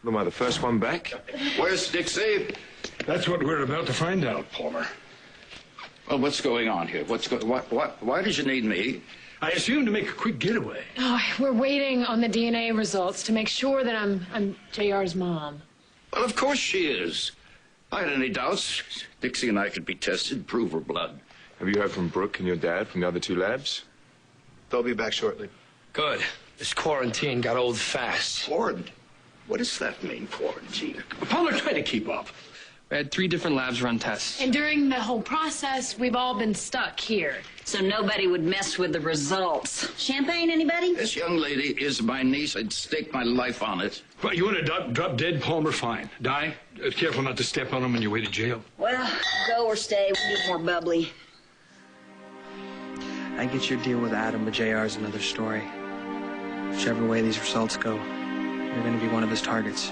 What am I, the first one back? Where's Dixie? That's what we're about to find out, Palmer. Well, what's going on here? Why did you need me? I assumed to make a quick getaway. Oh, we're waiting on the DNA results to make sure that I'm JR's mom. Well, of course she is. If I had any doubts, Dixie and I could be tested, prove her blood. Have you heard from Brooke and your dad from the other two labs? They'll be back shortly. Good. This quarantine got old fast. Quarantine? What does that mean, quarantine? Palmer, try to keep up. We had 3 different labs run tests. And during the whole process, we've all been stuck here. So nobody would mess with the results. Champagne, anybody? This young lady is my niece. I'd stake my life on it. Well, you want to drop dead, Palmer? Fine. Die? Careful not to step on him on your way to jail. Well, go or stay. We need more bubbly. I get your deal with Adam, but JR's another story. Whichever way these results go, you're going to be one of his targets.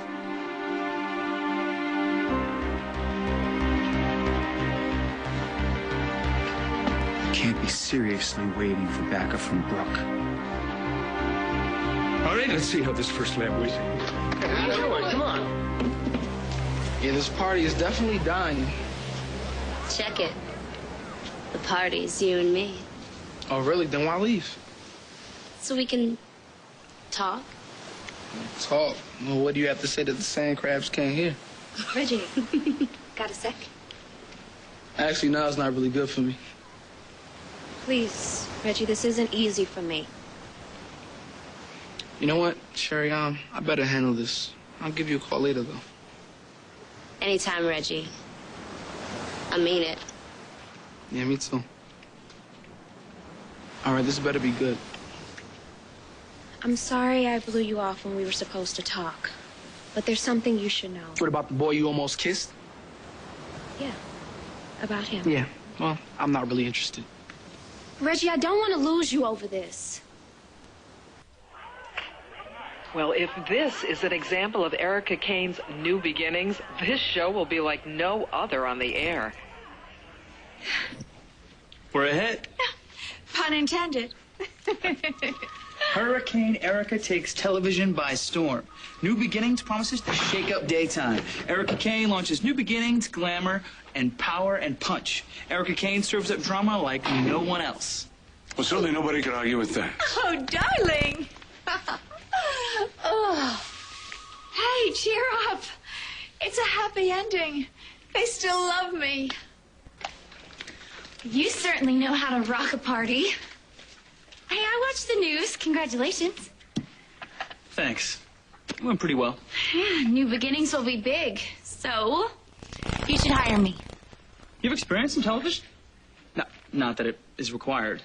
Can't be seriously waiting for backup from Brooke. All right, let's see how this first lab weighs. Come on. Yeah, this party is definitely dying. Check it. The party's you and me. Oh, really? Then why leave? So we can talk. Talk? Well, what do you have to say that the sand crabs can't hear? Reggie, got a sec? Actually, now it's not really good for me. Please, Reggie, this isn't easy for me. You know what, Sherry, I better handle this. I'll give you a call later, though. Anytime, Reggie. I mean it. Yeah, me too. All right, this better be good. I'm sorry I blew you off when we were supposed to talk. But there's something you should know. What about the boy you almost kissed? Yeah, about him. Yeah, well, I'm not really interested. Reggie, I don't want to lose you over this. Well, if this is an example of Erica Kane's new beginnings, this show will be like no other on the air. We're ahead. Pun intended. Hurricane Erica takes television by storm. New Beginnings promises to shake up daytime. Erica Kane launches New Beginnings, glamour, and power and punch. Erica Kane serves up drama like no one else. Well, certainly nobody can argue with that. Oh, darling. Oh. Hey, cheer up. It's a happy ending. They still love me. You certainly know how to rock a party. Hey, I watched the news. Congratulations. Thanks. It went pretty well. Yeah, New Beginnings will be big. So, you should hire me. You have experience in television? No, not that it is required.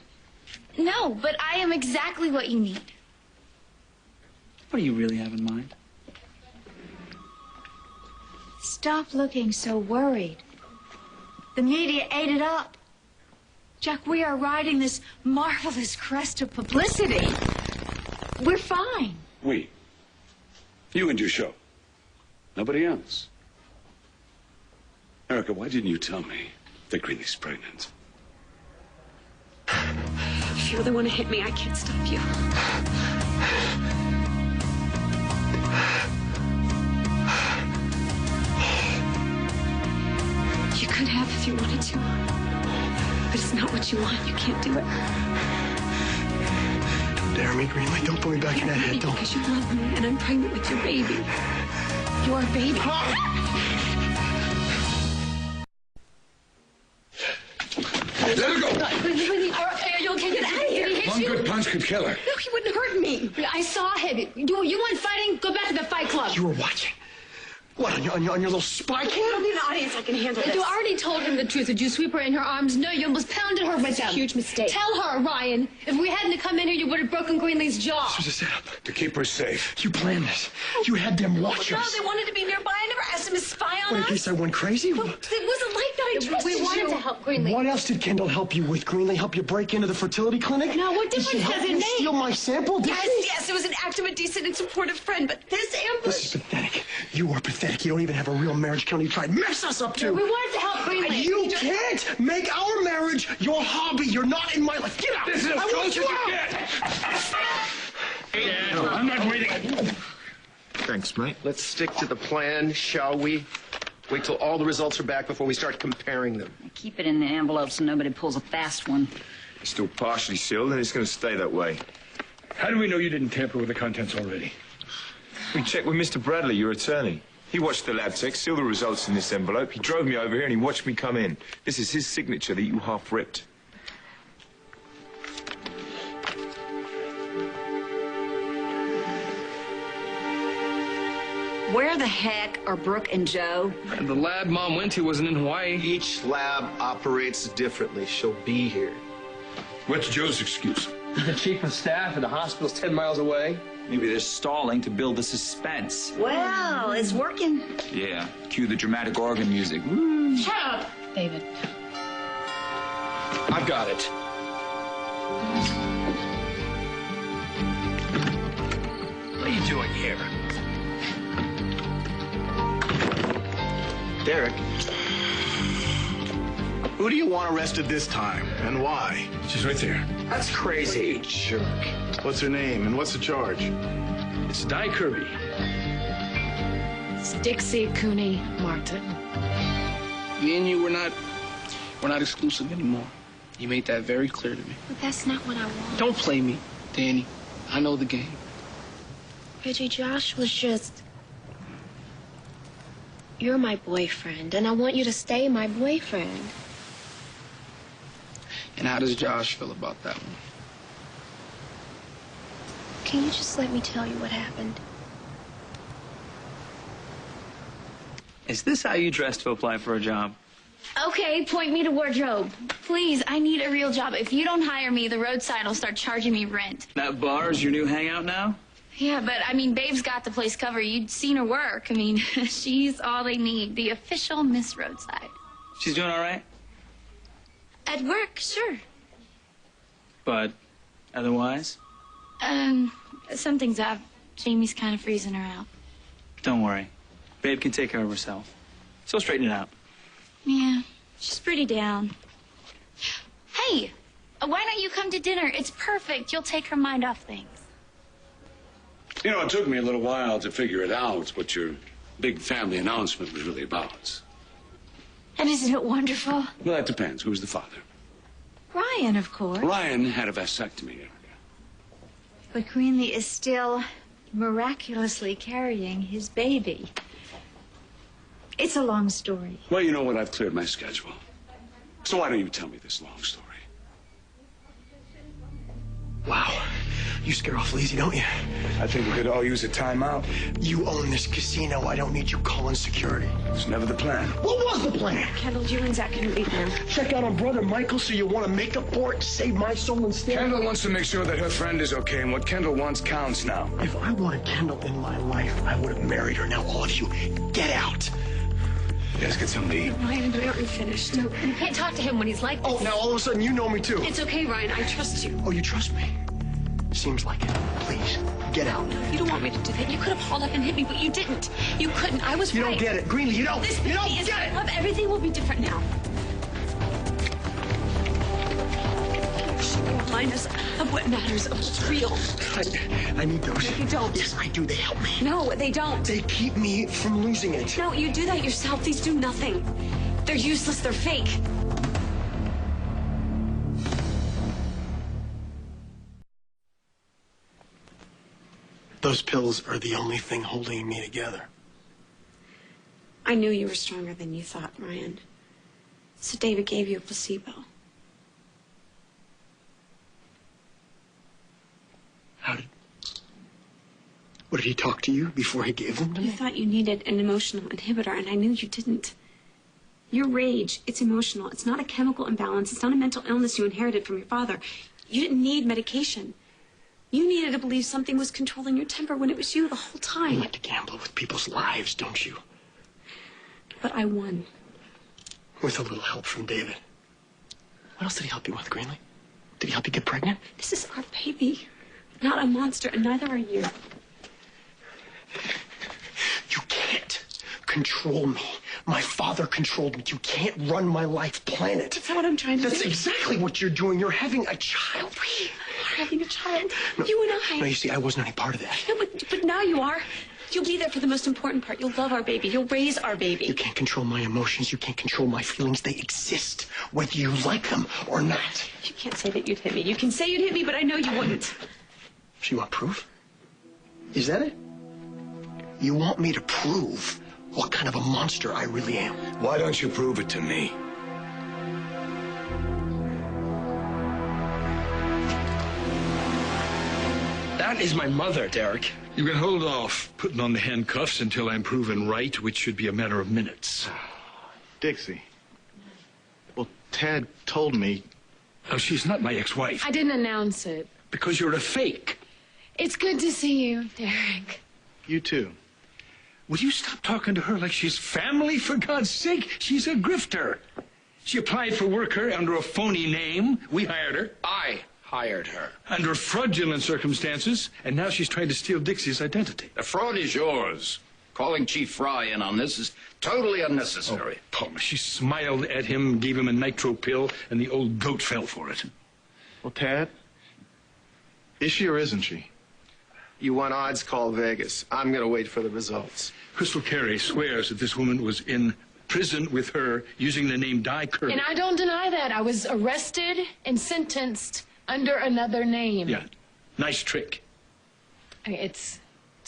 No, but I am exactly what you need. What do you really have in mind? Stop looking so worried. The media ate it up. Jack, we are riding this marvelous crest of publicity. We're fine. We. You and your show. Nobody else. Erica, why didn't you tell me that Greenlee's pregnant? If you're the one to hit me, I can't stop you. You could have if you wanted to. But it's not what you want. You can't do it. Don't dare me, Greenlee. Don't put me back in that head. Don't. Because you love me, and I'm pregnant with your baby. Your baby. Let her go! Are you okay? Get out of here. One good punch could kill her. No, he wouldn't hurt me. I saw him. You want fighting? Go back to the fight club. You were watching. What, on your little spy cam? I'll be an audience. I can handle this. You already told him the truth. Did you sweep her in her arms? No, you almost pounded her with them. Huge mistake. Tell her, Ryan. If we hadn't come in here, you would have broken Greenlee's jaw. This was a setup. To keep her safe. You planned this. You had them watch No, us. they wanted to be nearby. I never asked them to spy on What, in us. case I went crazy? Well, it wasn't like that. I trusted We wanted you. to help Greenlee. What else did Kendall help you with, Greenlee? Help you break into the fertility clinic? No, what Did she difference help does it you make? steal my sample? Did she? Yes, it was an act of a decent and supportive friend, but this ambush. This is pathetic. You are pathetic. You don't even have a real marriage. Can't you try to mess us up too? We wanted to help Greenlee. You can't make our marriage your hobby. You're not in my life. Get out. This is as I close want as you you out. get. No, I'm not waiting. Thanks. Thanks, mate. Let's stick to the plan, shall we? Wait till all the results are back before we start comparing them. Keep it in the envelope so nobody pulls a fast one. It's still partially sealed, and it's going to stay that way. How do we know you didn't tamper with the contents already? We checked with Mr. Bradley, your attorney. He watched the lab tech, seal the results in this envelope. He drove me over here and he watched me come in. This is his signature that you half ripped. Where the heck are Brooke and Joe? The lab Mom went to wasn't in Hawaii. Each lab operates differently. She'll be here. What's Joe's excuse? The chief of staff and the hospital's 10 miles away. Maybe they're stalling to build the suspense. Well, it's working. Yeah, cue the dramatic organ music. Woo. Shut up, David. I've got it. What are you doing here? Derek, who do you want arrested this time, and why? She's right there. That's crazy. Jerk. What's her name, and what's the charge? It's Di Kirby. It's Dixie Cooney Martin. Me and you, we're not exclusive anymore. You made that very clear to me. But that's not what I want. Don't play me, Danny. I know the game. Reggie, Josh was just... You're my boyfriend, and I want you to stay my boyfriend. And how does Josh feel about that one? Can you just let me tell you what happened? Is this how you dress to apply for a job? Okay, point me to wardrobe. Please, I need a real job. If you don't hire me, the roadside will start charging me rent. That bar is your new hangout now? Yeah, but I mean, Babe's got the place covered. You'd seen her work. I mean, she's all they need. The official Miss Roadside. She's doing all right? At work, sure. But otherwise? Something's up. Jamie's kind of freezing her out. Don't worry. Babe can take care of herself. So straighten it out. Yeah, she's pretty down. Hey, why don't you come to dinner? It's perfect. You'll take her mind off things. You know, it took me a little while to figure it out what your big family announcement was really about. And isn't it wonderful? Well, that depends. Who's the father? Ryan, of course. Ryan had a vasectomy. But Greenlee is still miraculously carrying his baby. It's a long story. Well, you know what? I've cleared my schedule. So why don't you tell me this long story? Wow. You scare awful easy, don't you? I think we could all use a timeout. You own this casino. I don't need you calling security. It's never the plan. What was the plan? Kendall, you and Zach can leave now. Check out on brother Michael, so you want to make up for it, save my soul instead? Kendall wants to make sure that her friend is okay, and what Kendall wants counts now. If I wanted Kendall in my life, I would have married her. Now all of you, get out. Let's get something to eat. Ryan, we aren't finished. No, you can't talk to him when he's like this. Oh, now all of a sudden you know me too. It's okay, Ryan. I trust you. Oh, you trust me? Seems like it. Please, get out. No, you don't want me to do that. You could have hauled up and hit me, but you didn't. You couldn't. I was You right. don't get it. Greenlee, you don't. This You don't baby is get it. love. Everything will be different now. Remind us of what matters, of what's real. I need those. No, you don't. Yes, I do. They help me. No, they don't. They keep me from losing it. No, you do that yourself. These do nothing. They're useless. They're fake. Those pills are the only thing holding me together. I knew you were stronger than you thought, Ryan. So David gave you a placebo. What, did he talk to you before he gave them to You me? thought you needed an emotional inhibitor, and I knew you didn't. Your rage, it's emotional. It's not a chemical imbalance. It's not a mental illness you inherited from your father. You didn't need medication. You needed to believe something was controlling your temper when it was you the whole time. You like to gamble with people's lives, don't you? But I won. With a little help from David. What else did he help you with, Greenlee? Did he help you get pregnant? This is our baby. Not a monster, and neither are you. You can't control me. My father controlled me. You can't run my life, plan it. That's not what I'm trying to do. That's exactly what you're doing. You're having a child. We are having a child. No, You and I. No, you see, I wasn't any part of that. No, but now you are. You'll be there for the most important part. You'll love our baby. You'll raise our baby. You can't control my emotions. You can't control my feelings. They exist, whether you like them or not. You can't say that you'd hit me. You can say you'd hit me, but I know you wouldn't. So you want proof? Is that it? You want me to prove what kind of a monster I really am? Why don't you prove it to me? That is my mother, Derek. You can hold off putting on the handcuffs until I'm proven right, which should be a matter of minutes. Dixie. Well, Tad told me. Oh, she's not my ex-wife. I didn't announce it. Because you're a fake. It's good to see you, Derek. You too. Would you stop talking to her like she's family, for God's sake? She's a grifter. She applied for work here under a phony name. We hired her. I hired her. Under fraudulent circumstances, and now she's trying to steal Dixie's identity. The fraud is yours. Calling Chief Fry in on this is totally unnecessary. Oh, Palmer, she smiled at him, gave him a nitro pill, and the old goat fell for it. Well, Tad, is she or isn't she? You want odds, call Vegas. I'm going to wait for the results. Crystal Carey swears that this woman was in prison with her using the name Di Kirby. And I don't deny that. I was arrested and sentenced under another name. Yeah, nice trick. I mean, it's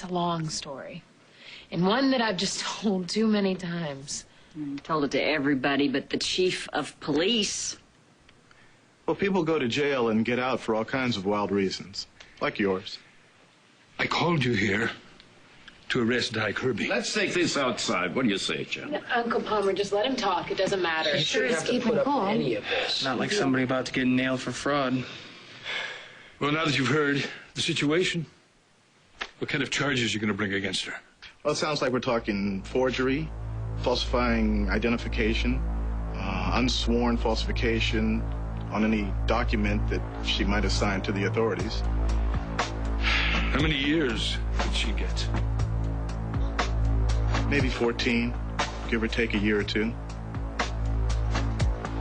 a long story. And one that I've just told too many times. You told it to everybody but the chief of police. Well, people go to jail and get out for all kinds of wild reasons, like yours. I called you here to arrest Di Kirby. Let's take this outside. What do you say, Jen? No, Uncle Palmer, just let him talk. It doesn't matter. You Sure shouldn't is have to keeping put up calm. any of this. Not like somebody about to get nailed for fraud. Well, now that you've heard the situation, what kind of charges are you going to bring against her? Well, it sounds like we're talking forgery, falsifying identification, unsworn falsification on any document that she might have signed to the authorities. How many years did she get? Maybe 14, give or take a year or two.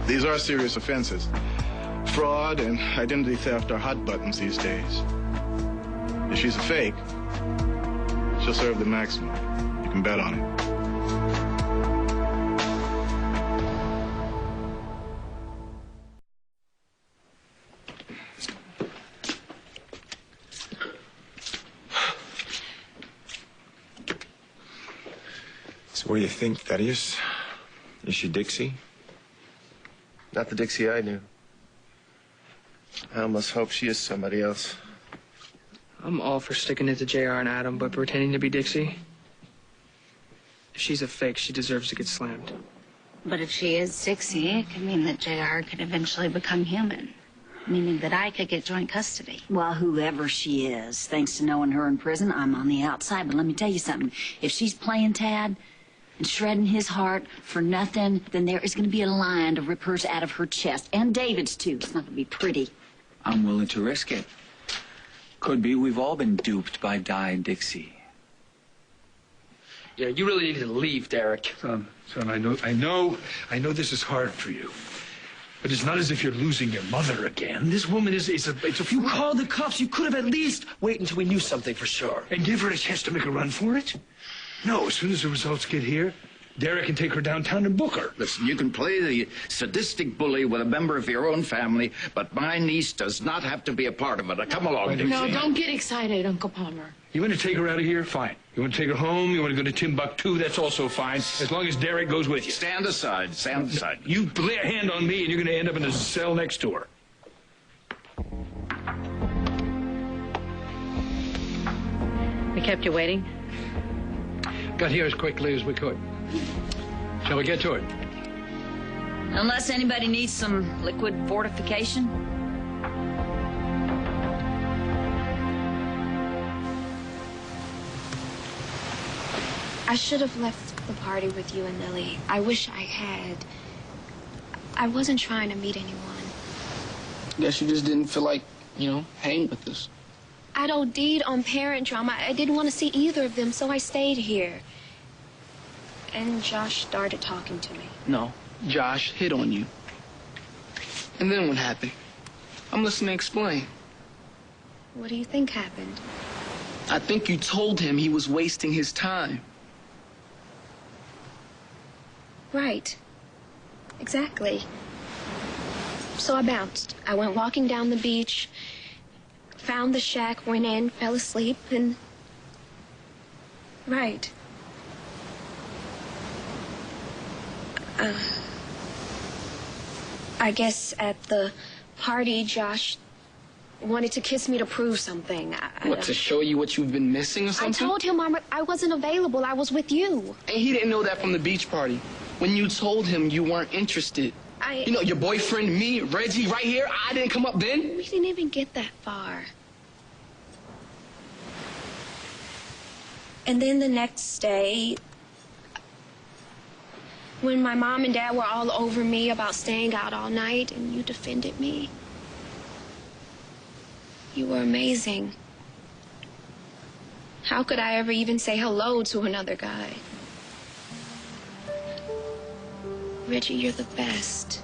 These are serious offenses. Fraud and identity theft are hot buttons these days. If she's a fake, she'll serve the maximum. You can bet on it. So what do you think, Thaddeus? Is she Dixie? Not the Dixie I knew. I almost hope she is somebody else. I'm all for sticking it to JR and Adam, but pretending to be Dixie? If she's a fake, she deserves to get slammed. But if she is Dixie, it could mean that JR could eventually become human. Meaning that I could get joint custody. Well, whoever she is, thanks to knowing her in prison, I'm on the outside. But let me tell you something. If she's playing Tad and shredding his heart for nothing, then there is going to be a line to rip hers out of her chest. And David's, too. It's not going to be pretty. I'm willing to risk it. Could be we've all been duped by Di and Dixie. Yeah, you really need to leave, Derek. Son, I know this is hard for you. But it's not as if you're losing your mother again. This woman it's a You called the cops. You could have at least waited until we knew something for sure. And give her a chance to make a run for it? No, as soon as the results get here, Derek can take her downtown and book her. Listen, you can play the sadistic bully with a member of your own family, but my niece does not have to be a part of it. Now, come along, Dixie. No, don't get excited, Uncle Palmer. You want to take her out of here? Fine. You want to take her home? You want to go to Timbuktu? That's also fine, as long as Derek goes with you. Stand aside. Stand aside. You lay a hand on me, and you're going to end up in a cell next to her. We kept you waiting? Got here as quickly as we could. Shall we get to it? Unless anybody needs some liquid fortification. I should have left the party with you and Lily. I wish I had. I wasn't trying to meet anyone. Guess you just didn't feel like, hang with us. I'd OD'd on parent drama. I didn't want to see either of them, so I stayed here. And Josh started talking to me. No, Josh hit on you. And then what happened? I'm listening to explain. What do you think happened? I think you told him he was wasting his time. Right. Exactly. So I bounced. I went walking down the beach, found the shack, went in, fell asleep, and... Right. I guess at the party, Josh wanted to kiss me to prove something. What, to show you what you've been missing or something? I told him I wasn't available. I was with you. And he didn't know that from the beach party. When you told him you weren't interested. You know, your boyfriend, me, Reggie, right here, I didn't come up then? We didn't even get that far. And then the next day, when my mom and dad were all over me about staying out all night, and you defended me. You were amazing. How could I ever even say hello to another guy? Reggie, you're the best.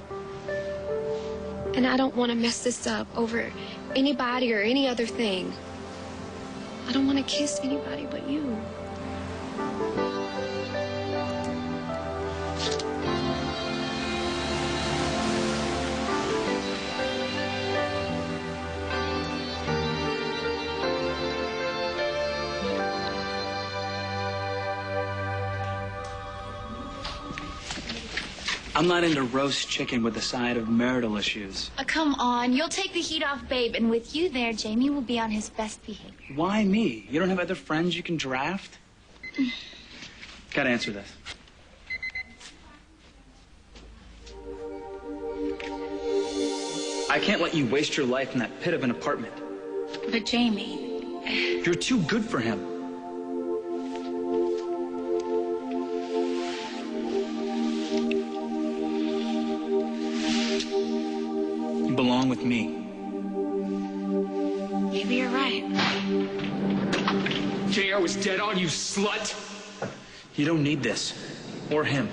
And I don't want to mess this up over anybody or any other thing. I don't want to kiss anybody but you. I'm not into roast chicken with a side of marital issues. Come on, you'll take the heat off, babe. And with you there, Jamie will be on his best behavior. Why me? You don't have other friends you can draft? Gotta answer this. I can't let you waste your life in that pit of an apartment. But Jamie... You're too good for him. You belong with me. Maybe you're right. JR was dead on, you slut. You don't need this. Or him.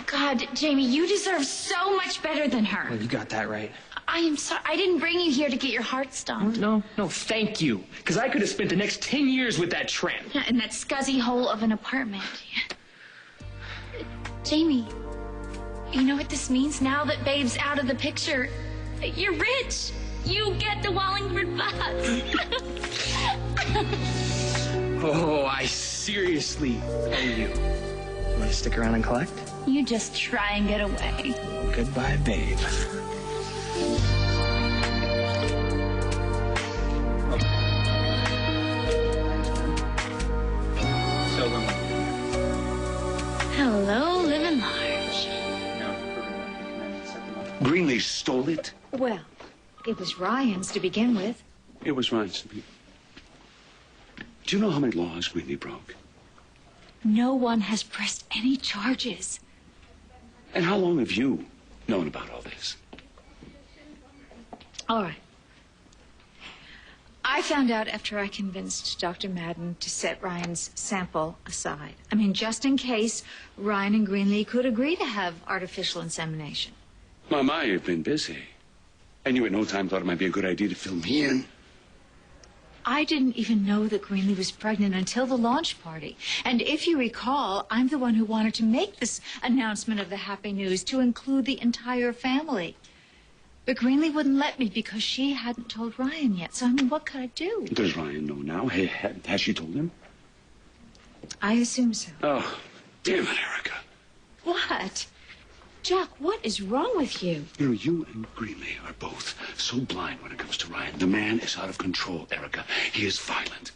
God, Jamie, you deserve so much better than her. Well, you got that right. I am sorry. I didn't bring you here to get your heart stomped. No, thank you. Because I could have spent the next 10 years with that tramp. Yeah, in that scuzzy hole of an apartment. Jamie, you know what this means? Now that Babe's out of the picture, you're rich. You get the Wallingford bus. Oh, I seriously owe you. Want to stick around and collect? You just try and get away. Goodbye, babe. Hello, living large. Greenlee stole it? Well, it was Ryan's to begin with. It was Ryan's. Do you know how many laws Greenlee broke? No one has pressed any charges. And how long have you known about all this? All right. I found out after I convinced Dr. Madden to set Ryan's sample aside. I mean, just in case Ryan and Greenlee could agree to have artificial insemination. My, you've been busy. And you at no time thought it might be a good idea to fill me in? I didn't even know that Greenlee was pregnant until the launch party. And if you recall, I'm the one who wanted to make this announcement of the happy news to include the entire family. But Greenlee wouldn't let me because she hadn't told Ryan yet. So, I mean, what could I do? Does Ryan know now? Has she told him? I assume so. Oh, damn it, Erica. What? Jack, what is wrong with you? You know, you and Greenlee are both so blind when it comes to Ryan. The man is out of control, Erica. He is violent.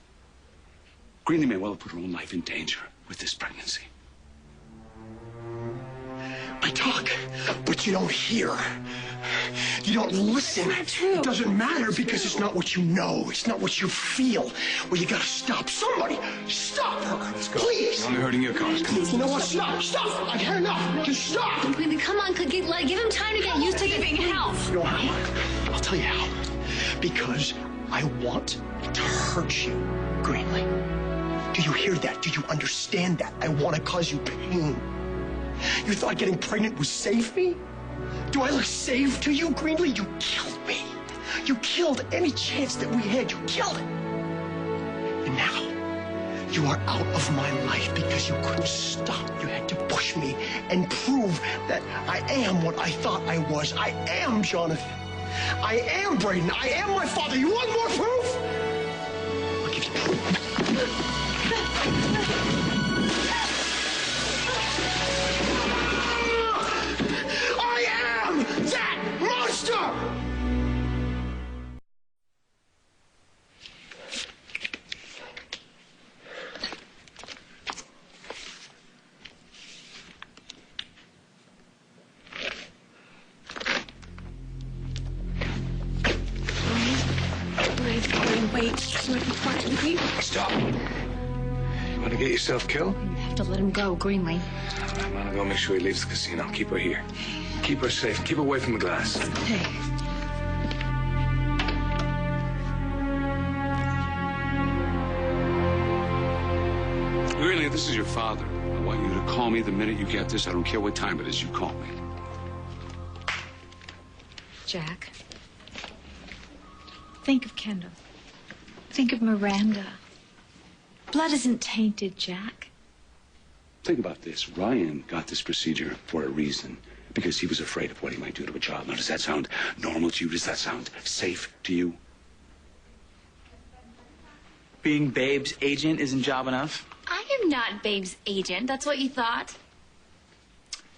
Greenlee may well have put her own life in danger with this pregnancy. I talk, but you don't hear. You don't listen. It doesn't matter because it's not what you know. It's not what you feel. Well, you gotta stop. Somebody, stop her. Let's go. Please. I'm hurting your cause. You know what? Stop. I've had enough. Just stop. Greenlee, come on, give him time to get used to giving help. You know how? I'll tell you how. Because I want to hurt you, Greenlee. Do you hear that? Do you understand that? I want to cause you pain. You thought getting pregnant would save me? Do I look safe to you, Greenlee? You killed me. You killed any chance that we had. You killed it. And now, you are out of my life because you couldn't stop. You had to push me and prove that I am what I thought I was. I am Jonathan. I am Braden. I am my father. You want more proof? I'll give you proof. I am that monster! Wait, so I can quietly. Stop. You want to get yourself killed? You have to let him go, Greenlee. I'm gonna go make sure he leaves the casino. Keep her here. Keep her safe. Keep her away from the glass. Hey. Really, this is your father. I want you to call me the minute you get this. I don't care what time it is. You call me. Jack, think of Kendall. Think of Miranda. Blood isn't tainted, Jack. Think about this. Ryan got this procedure for a reason. Because he was afraid of what he might do to a child. Now, does that sound normal to you? Does that sound safe to you? Being Babe's agent isn't job enough. I am not Babe's agent. That's what you thought.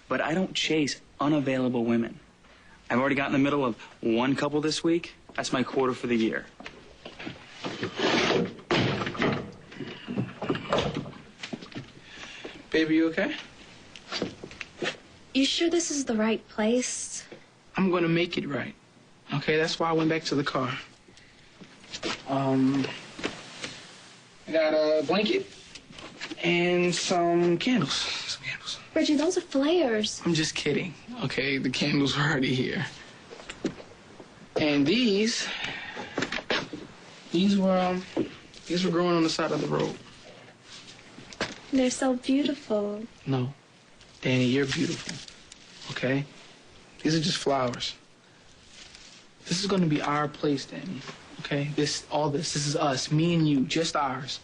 But I don't chase unavailable women. I've already got in the middle of one couple this week. That's my quarter for the year. Baby, you okay? You sure this is the right place? I'm gonna make it right. Okay, that's why I went back to the car. I got a blanket and some candles. Reggie, those are flares. I'm just kidding. Okay, the candles are already here. And these were growing on the side of the road. They're so beautiful. No, Danny, you're beautiful. Okay, these are just flowers. This is gonna be our place, Danny. Okay, this is us, me and you, just ours.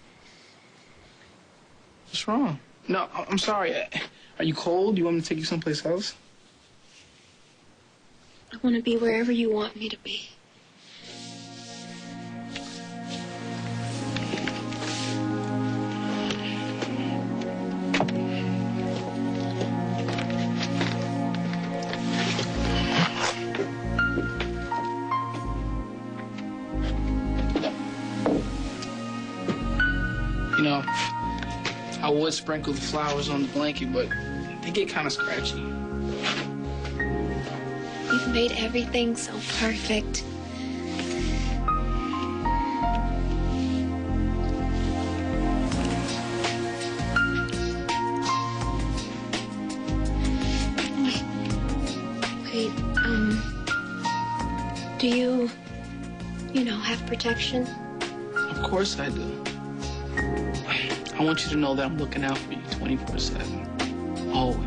What's wrong? No, I'm sorry. Are you cold? Do you want me to take you someplace else? I want to be wherever you want me to be. You know, I would sprinkle the flowers on the blanket, but they get kind of scratchy. You've made everything so perfect. Wait, do you have protection? Of course I do. I want you to know that I'm looking out for you 24/7. Always.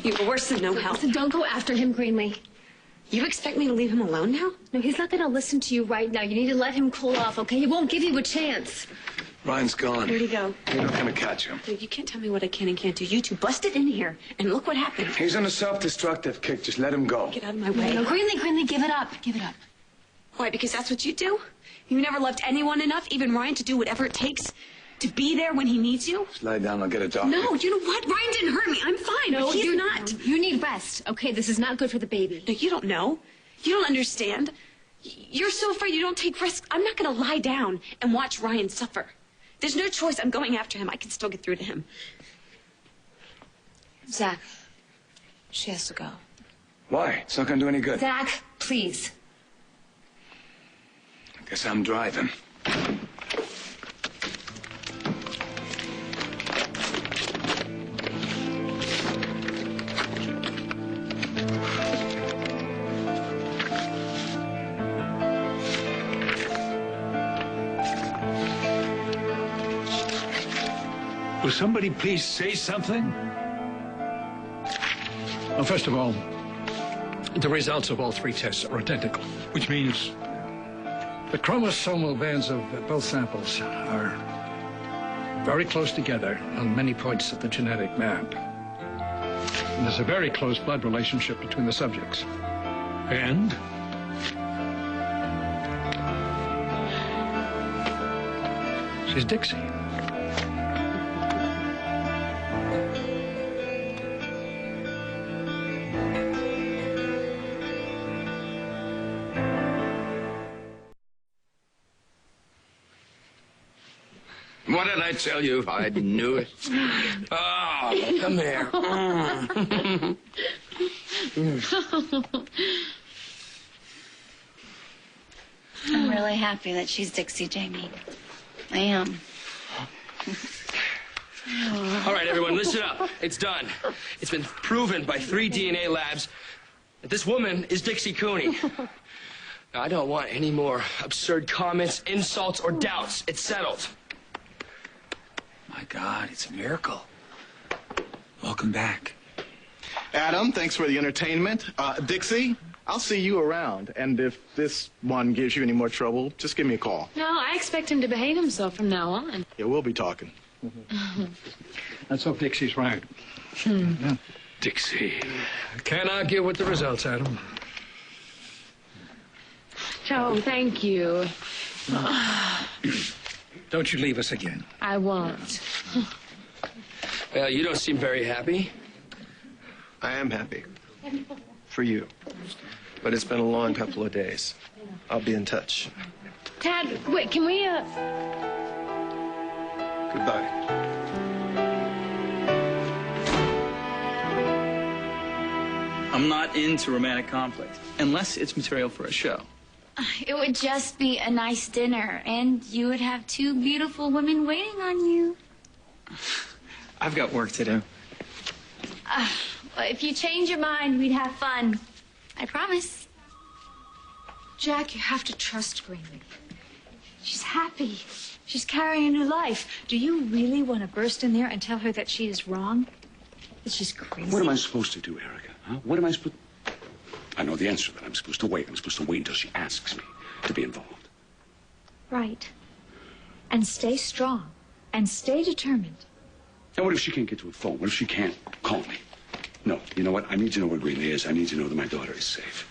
You're worse than no help. Listen, don't go after him, Greenlee. You expect me to leave him alone now? No, he's not going to listen to you right now. You need to let him cool off, okay? He won't give you a chance. Ryan's gone. Where'd he go? You're not gonna catch him. Dude, you can't tell me what I can and can't do. You two busted in here, and look what happened. He's on a self-destructive kick. Just let him go. Get out of my way. No, Greenlee, give it up. Give it up. Why, because that's what you do? You never loved anyone enough, even Ryan, to do whatever it takes to be there when he needs you? Just lie down. I'll get a doctor. No, you know what? Ryan didn't hurt me. I'm fine. No, but he's you're not. You need rest, okay? This is not good for the baby. No, you don't know. You don't understand. You're so afraid you don't take risks. I'm not going to lie down and watch Ryan suffer. There's no choice. I'm going after him. I can still get through to him. Zach, she has to go. Why? It's not gonna do any good. Zach, please. I guess I'm driving. Will somebody please say something? Well, first of all, the results of all 3 tests are identical, which means the chromosomal bands of both samples are very close together on many points of the genetic map. And there's a very close blood relationship between the subjects. And she's Dixie. What did I tell you? I knew it. Oh, come here. I'm really happy that she's Dixie, Jamie. I am. All right, everyone, listen up. It's done. It's been proven by 3 DNA labs that this woman is Dixie Cooney. Now, I don't want any more absurd comments, insults, or doubts. It's settled. My God, it's a miracle. Welcome back. Adam, thanks for the entertainment. Dixie, I'll see you around. And if this one gives you any more trouble, just give me a call. No, I expect him to behave himself from now on. Yeah, we'll be talking. Let's hope Dixie's right. Yeah. Dixie. Can't argue with the results, Adam. Joe, thank you. Don't you leave us again. I won't. Well, you don't seem very happy. I am happy. For you. But it's been a long couple of days. I'll be in touch. Tad, wait, can we, Goodbye. I'm not into romantic conflict, unless it's material for a show. It would just be a nice dinner, and you would have 2 beautiful women waiting on you. I've got work to do. Well, if you change your mind, we'd have fun. I promise. Jack, you have to trust Greenlee. She's happy. She's carrying a new life. Do you really want to burst in there and tell her that she is wrong? That she's crazy? What am I supposed to do, Erica? Huh? What am I supposed... I know the answer, but I'm supposed to wait. I'm supposed to wait until she asks me to be involved. Right. And stay strong. And stay determined. Now, what if she can't get to a phone? What if she can't call me? No, you know what? I need to know where Greenlee is. I need to know that my daughter is safe.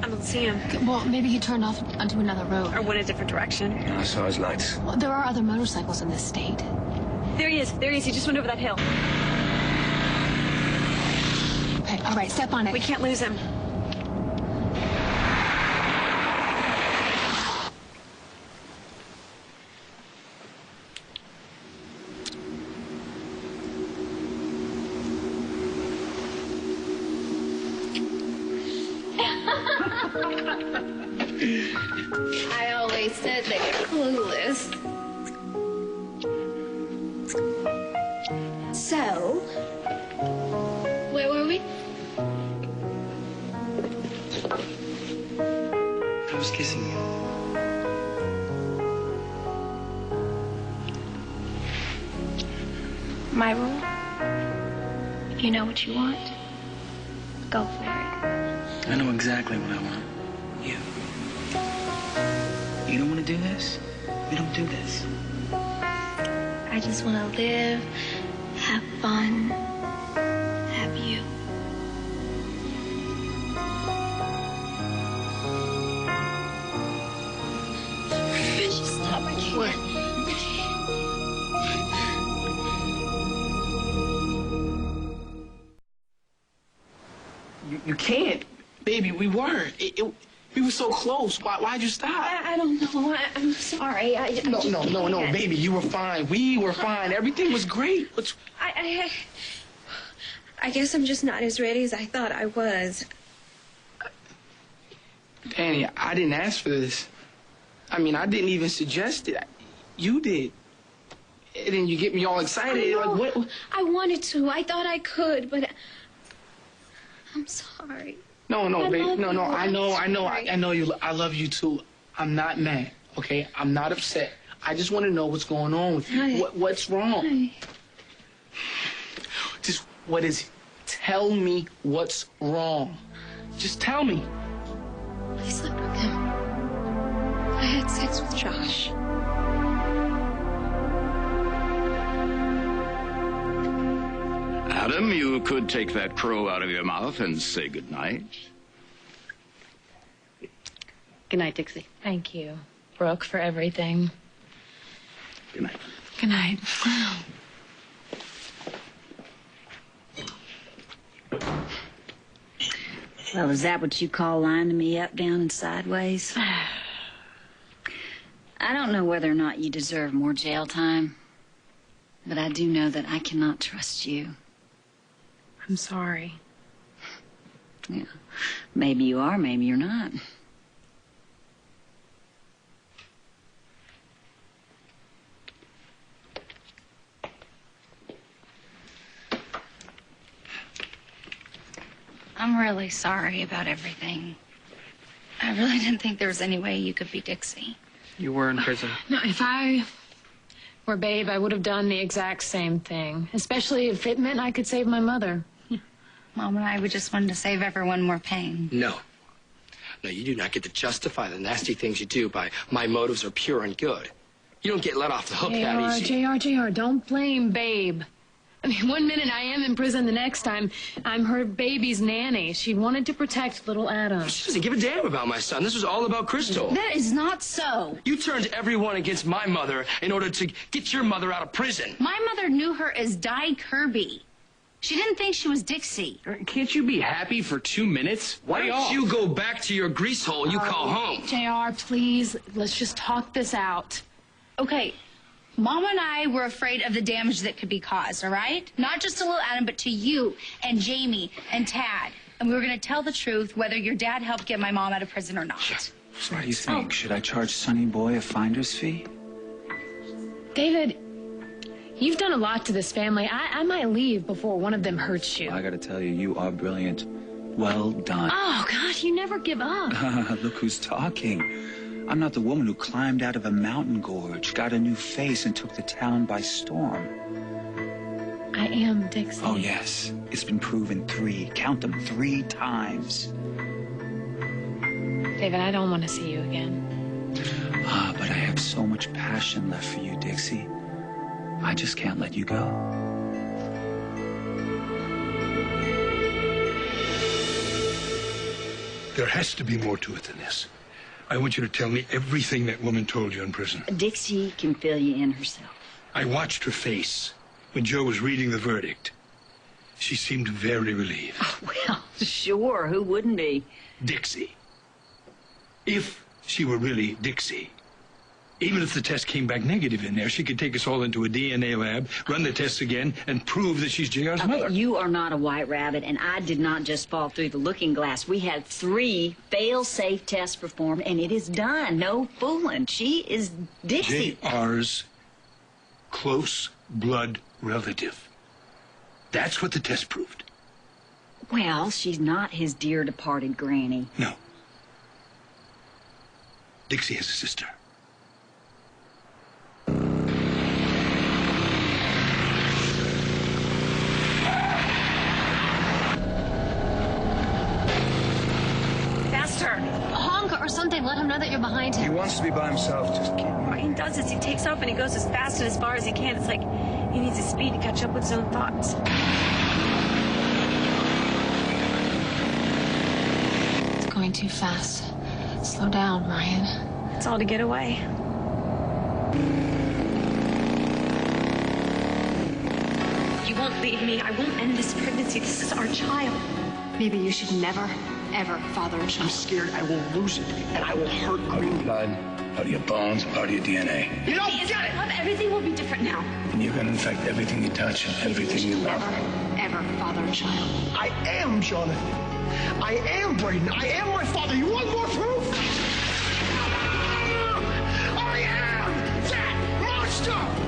I don't see him. Well, maybe he turned off onto another road. Or went a different direction. I saw his lights. Well, there are other motorcycles in this state. There he is. There he is. He just went over that hill. Okay, all right, step on it. We can't lose him. I always said they were clueless. So, where were we? I was kissing you. My rule? If you know what you want, go for it. I know exactly what I want. You. You don't want to do this? We don't do this. I just want to live, have fun, have you. What? You can't. Baby, we weren't. We were so close. Why'd you stop? I don't know. I'm sorry. No, baby, you were fine. We were fine. Everything was great. I guess I'm just not as ready as I thought I was. Danny, I didn't ask for this. I mean, I didn't even suggest it. You did. And then you get me all excited. Like, what? I wanted to. I thought I could, but I'm sorry. No, baby. No. I know. Sorry. I know you. I love you too. I'm not mad. Okay, I'm not upset. I just want to know what's going on with you. What's wrong? Just what is it? Tell me what's wrong. Just tell me. I slept with him. I had sex with Josh. Adam, you could take that crow out of your mouth and say goodnight. Good night, Dixie. Thank you, Brooke, for everything. Good night. Good night. Well, is that what you call lining me up down and sideways? I don't know whether or not you deserve more jail time, but I do know that I cannot trust you. I'm sorry. Yeah. Maybe you are, maybe you're not. I'm really sorry about everything. I really didn't think there was any way you could be Dixie. You were in prison. No, if I were Babe, I would have done the exact same thing. Especially if it meant I could save my mother. Mom and I would just wanted to save everyone more pain. No. No, you do not get to justify the nasty things you do by my motives are pure and good. You don't get let off the hook that easy. JR, don't blame Babe. I mean, one minute I am in prison, the next time I'm her baby's nanny. She wanted to protect little Adam. She doesn't give a damn about my son. This was all about Crystal. That is not so. You turned everyone against my mother in order to get your mother out of prison. My mother knew her as Di Kirby. She didn't think she was Dixie. Can't you be happy for 2 minutes? Why don't you go back to your grease hole you call home? JR, please, let's just talk this out. Okay, Mom and I were afraid of the damage that could be caused, all right? Not just to little Adam, but to you and Jamie and Tad. And we were going to tell the truth whether your dad helped get my mom out of prison or not. So what do you think? Should I charge Sonny Boy a finder's fee? David, you've done a lot to this family. I might leave before one of them hurts you. I gotta tell you, you are brilliant. Well done. Oh, God, you never give up. Look who's talking. I'm not the woman who climbed out of a mountain gorge, got a new face, and took the town by storm. I am Dixie. Oh, yes. It's been proven 3 times. David, I don't want to see you again. But I have so much passion left for you, Dixie. I just can't let you go. There has to be more to it than this. I want you to tell me everything that woman told you in prison. Dixie can fill you in herself. I watched her face when Joe was reading the verdict. She seemed very relieved. Oh, well, sure. Who wouldn't be? Dixie. If she were really Dixie, even if the test came back negative in there, she could take us all into a DNA lab, run the tests again, and prove that she's JR's mother. You are not a white rabbit, and I did not just fall through the looking glass. We had 3 fail-safe tests performed, and it is done. No fooling. She is Dixie. JR's close blood relative. That's what the test proved. Well, she's not his dear departed granny. No. Dixie has a sister. Faster! Honk or something. Let him know that you're behind him. He wants to be by himself. Just keep him. What he does is he takes off and he goes as fast and as far as he can. It's like he needs his speed to catch up with his own thoughts. It's going too fast. Slow down, Ryan. It's all to get away. You won't leave me. I won't end this pregnancy. This is our child. Maybe you should never, ever father a child. I'm scared I will lose it, and I will hurt Out of your blood, out of your bones, out of your DNA. You don't Maybe get it! love, everything will be different now. And you're gonna infect everything you touch and everything you love. Never, ever father a child. I am Jonathan. I am Braden. I am my father. You want more proof? I am that monster!